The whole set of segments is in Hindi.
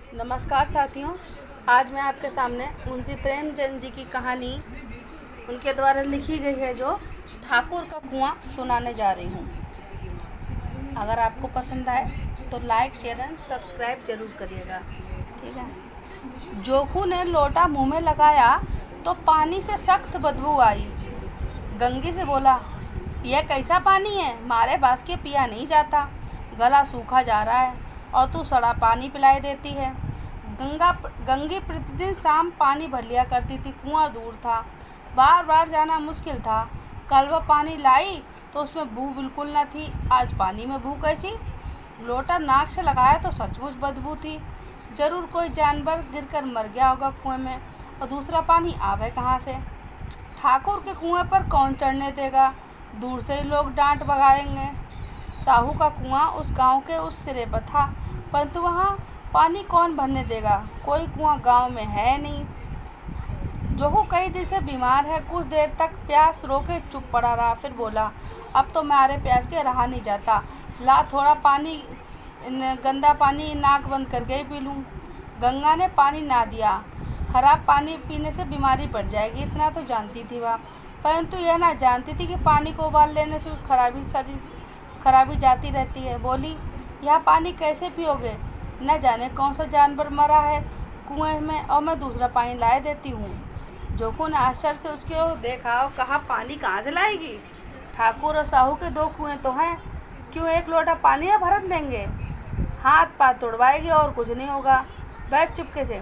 नमस्कार साथियों। आज मैं आपके सामने मुंशी प्रेमचंद जी की कहानी उनके द्वारा लिखी गई है जो ठाकुर का कुआं सुनाने जा रही हूँ। अगर आपको पसंद आए तो लाइक शेयर एंड सब्सक्राइब जरूर करिएगा। ठीक है। जोखू ने लोटा मुंह में लगाया तो पानी से सख्त बदबू आई। गंगी से बोला, यह कैसा पानी है, मारे बास के पिया नहीं जाता। गला सूखा जा रहा है और तू सड़ा पानी पिलाई देती है। गंगी प्रतिदिन शाम पानी भर लिया करती थी। कुआं दूर था, बार बार जाना मुश्किल था। कल वह पानी लाई तो उसमें बू बिल्कुल न थी। आज पानी में बू कैसी? लोटा नाक से लगाया तो सचमुच बदबू थी। जरूर कोई जानवर गिरकर मर गया होगा कुएं में, और दूसरा पानी आवे कहाँ से? ठाकुर के कुएं पर कौन चढ़ने देगा? दूर से ही लोग डांट बगाएंगे। साहू का कुआं उस गांव के उस सिरे पर था, परंतु वहां पानी कौन भरने देगा? कोई कुआं गांव में है नहीं। जोहू कई दिन से बीमार है। कुछ देर तक प्यास रोके चुप पड़ा रहा, फिर बोला, अब तो मारे प्यास के रहा नहीं जाता। ला थोड़ा पानी, गंदा पानी नाक बंद करके ही पी लूँ। गंगा ने पानी ना दिया। खराब पानी पीने से बीमारी बढ़ जाएगी, इतना तो जानती थी वह, परंतु यह ना जानती थी कि पानी को उबाल लेने से खराबी जाती रहती है। बोली, यह पानी कैसे पियोगे? न जाने कौन सा जानवर मरा है कुएं में, और मैं दूसरा पानी लाए देती हूँ। जोखू ने आश्चर्य से उसकी ओर देखा और कहा, पानी कहाँ से लाएगी? ठाकुर और साहू के दो कुएं तो हैं, क्यों एक लोटा पानी या भरत देंगे? हाथ पाथ तोड़वाएगी और कुछ नहीं होगा। बैठ चुपके से।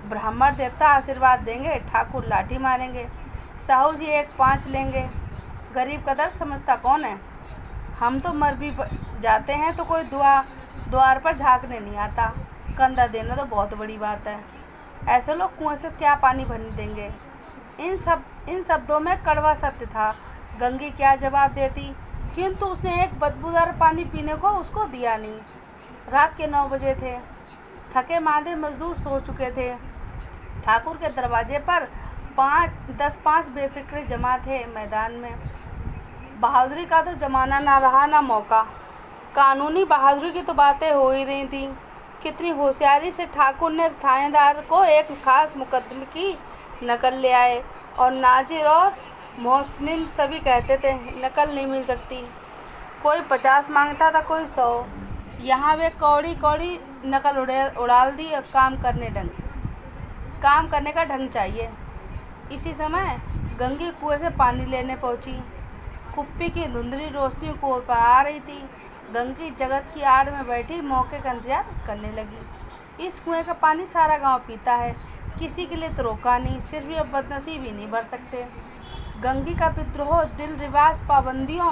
ब्राह्मण देवता आशीर्वाद देंगे, ठाकुर लाठी मारेंगे, साहू जी एक पाँच लेंगे। गरीब का दर्द समझता कौन है? हम तो मर भी जाते हैं तो कोई द्वार पर झांकने नहीं आता। कंधा देना तो बहुत बड़ी बात है। ऐसे लोग कुएं से क्या पानी भरने देंगे? इन शब्दों में कड़वा सत्य था। गंगी क्या जवाब देती, किंतु उसने एक बदबूदार पानी पीने को उसको दिया नहीं। रात के 9 बजे थे। थके मांदे मजदूर सो चुके थे। ठाकुर के दरवाजे पर 5 बेफिक्रे जमा थे मैदान में। बहादुरी का तो जमाना ना रहा ना मौका। कानूनी बहादुरी की तो बातें हो ही रही थी। कितनी होशियारी से ठाकुर ने थानेदार को एक खास मुकदमे की नकल ले आए, और नाजिर और मोहसिन सभी कहते थे नकल नहीं मिल सकती। कोई 50 मांगता था, कोई 100। यहाँ वे कौड़ी कौड़ी नकल उड़ाल दी। काम करने का ढंग चाहिए। इसी समय गंगी कुएं से पानी लेने पहुंची। कुप्पी की धुंधली रोशनी कुएं पर आ रही थी। गंगी जगत की आड़ में बैठी मौके का इंतजार करने लगी। इस कुएं का पानी सारा गांव पीता है, किसी के लिए तो रोका नहीं, सिर्फ ये बदनसीब ही नहीं भर सकते। गंगी का विद्रोह दिल रिवाज, पाबंदियों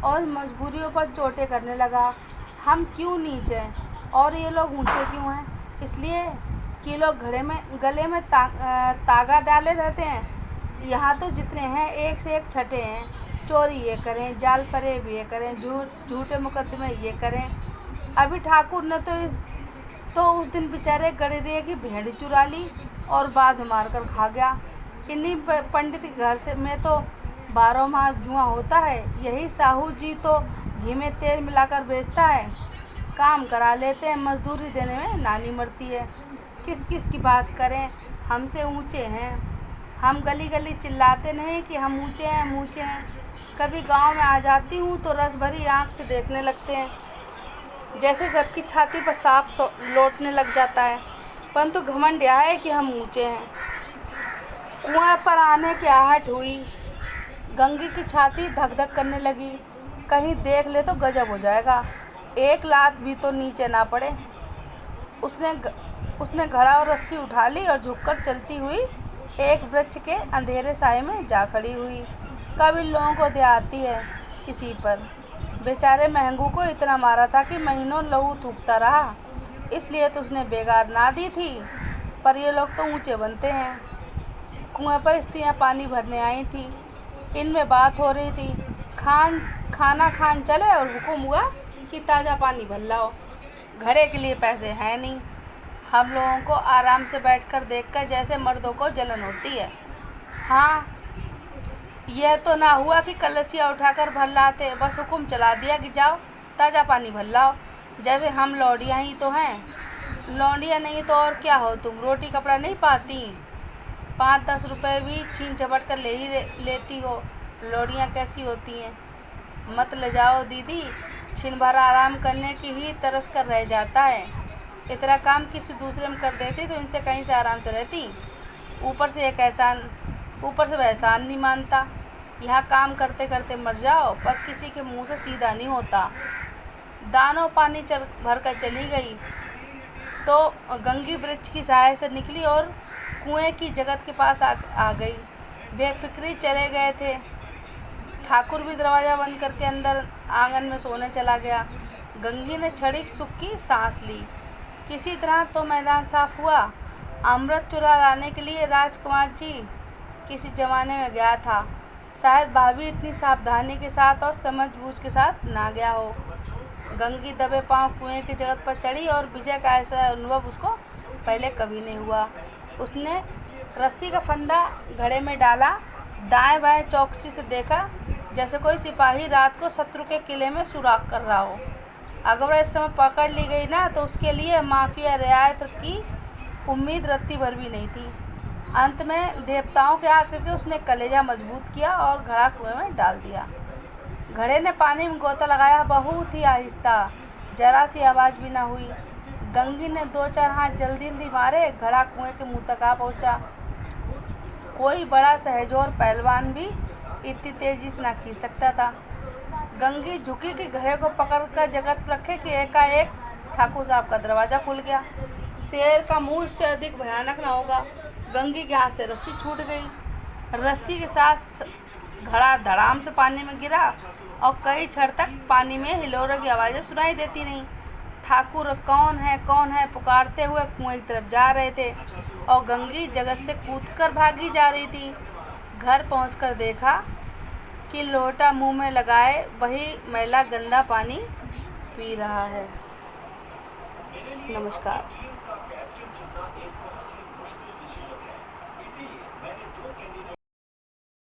और मजबूरियों पर चोटें करने लगा। हम क्यों नीचे और ये लोग ऊंचे क्यों हैं? इसलिए कि लोग गले में तागा डाले रहते हैं। यहाँ तो जितने हैं एक से एक छठे हैं। चोरी ये करें, जाल फरेब ये करें, झूठे मुकदमे ये करें। अभी ठाकुर ने तो उस दिन बेचारे गडरिये की भेड़ चुरा ली और बाद मार कर खा गया। इन्हीं पंडित के घर से में तो 12 मास जुआ होता है। यही साहू जी तो घी में तेल मिलाकर बेचता है। काम करा लेते हैं, मजदूरी देने में नानी मरती है। किस किस की बात करें, हमसे ऊंचे हैं। हम गली गली चिल्लाते नहीं कि हम ऊंचे हैं, हम ऊंचे हैं। कभी गांव में आ जाती हूँ तो रस भरी आँख से देखने लगते हैं, जैसे सबकी छाती पर सांप लौटने लग जाता है। परंतु घमंड यह है कि हम ऊंचे हैं। कुआं पर आने की आहट हुई। गंगी की छाती धक धक करने लगी। कहीं देख ले तो गजब हो जाएगा, एक लात भी तो नीचे ना पड़े। उसने घड़ा और रस्सी उठा ली और झुककर चलती हुई एक वृक्ष के अंधेरे साए में जा खड़ी हुई। कभी लोगों को दया आती है किसी पर। बेचारे महंगू को इतना मारा था कि महीनों लहू थूकता रहा, इसलिए तो उसने बेगार ना दी थी। पर ये लोग तो ऊंचे बनते हैं। कुएं पर स्त्रियां पानी भरने आई थी। इनमें बात हो रही थी। खाना खान चले और हुक्म हुआ कि ताज़ा पानी भर लाओ। घड़े के लिए पैसे हैं नहीं। हम लोगों को आराम से बैठकर देखकर जैसे मर्दों को जलन होती है। हाँ, यह तो ना हुआ कि कलसिया उठाकर भर लाते, बस हुक्म चला दिया कि जाओ ताज़ा पानी भर लाओ, जैसे हम लौड़ियाँ ही तो हैं। लौंडिया नहीं तो और क्या हो तुम, रोटी कपड़ा नहीं पाती, 5-10 रुपए भी छीन झपट कर लेती हो। लौंडियाँ कैसी होती हैं? मत ले जाओ दीदी, छिन भर आराम करने की ही तरस कर रह जाता है। इतना काम किसी दूसरे में कर देती तो इनसे कहीं से आराम से रहती। ऊपर से वह एहसान नहीं मानता। यहाँ काम करते करते मर जाओ, पर किसी के मुंह से सीधा नहीं होता। दानों पानी भर कर चली गई तो गंगी वृक्ष की सहाय से निकली और कुएं की जगत के पास आ गई। बेफिक्री चले गए थे। ठाकुर भी दरवाज़ा बंद करके अंदर आंगन में सोने चला गया। गंगी ने क्षणिक सुख की सांस ली। किसी तरह तो मैदान साफ हुआ। अमृत चुरा लाने के लिए राजकुमार जी किसी ज़माने में गया था। शायद भाभी इतनी सावधानी के साथ और समझबूझ के साथ ना गया हो। गंगी दबे पांव कुएं की जगत पर चढ़ी और विजय का ऐसा अनुभव उसको पहले कभी नहीं हुआ। उसने रस्सी का फंदा घड़े में डाला, दाएं बाएं चौकसी से देखा, जैसे कोई सिपाही रात को शत्रु के किले में सुराग कर रहा हो। अगर वह इस समय पकड़ ली गई ना तो उसके लिए माफिया रियायत की उम्मीद रत्ती भर भी नहीं थी। अंत में देवताओं के याद करके उसने कलेजा मजबूत किया और घड़ा कुएं में डाल दिया। घड़े ने पानी में गोता लगाया, बहुत ही आहिस्ता, जरा सी आवाज़ भी ना हुई। गंगी ने 2-4 हाथ जल्दी मारे, घड़ा कुएं के मुंह तक आ पहुंचा। कोई बड़ा सहजोर पहलवान भी इतनी तेजी से ना खींच सकता था। गंगी झुकी कि घड़े को पकड़कर जगत पर रखे कि एकाएक ठाकुर साहब का दरवाज़ा खुल गया। शेर का मुंह इससे अधिक भयानक ना होगा। गंगी के हाथ से रस्सी छूट गई। रस्सी के साथ घड़ा धड़ाम से पानी में गिरा और कई क्षण तक पानी में हिलोरों की आवाज़ें सुनाई देती नहीं। ठाकुर कौन है पुकारते हुए कुएं की तरफ जा रहे थे और गंगी जगत से कूदकर भागी जा रही थी। घर पहुंचकर देखा कि लोटा मुंह में लगाए वही मैला गंदा पानी पी रहा है। नमस्कार।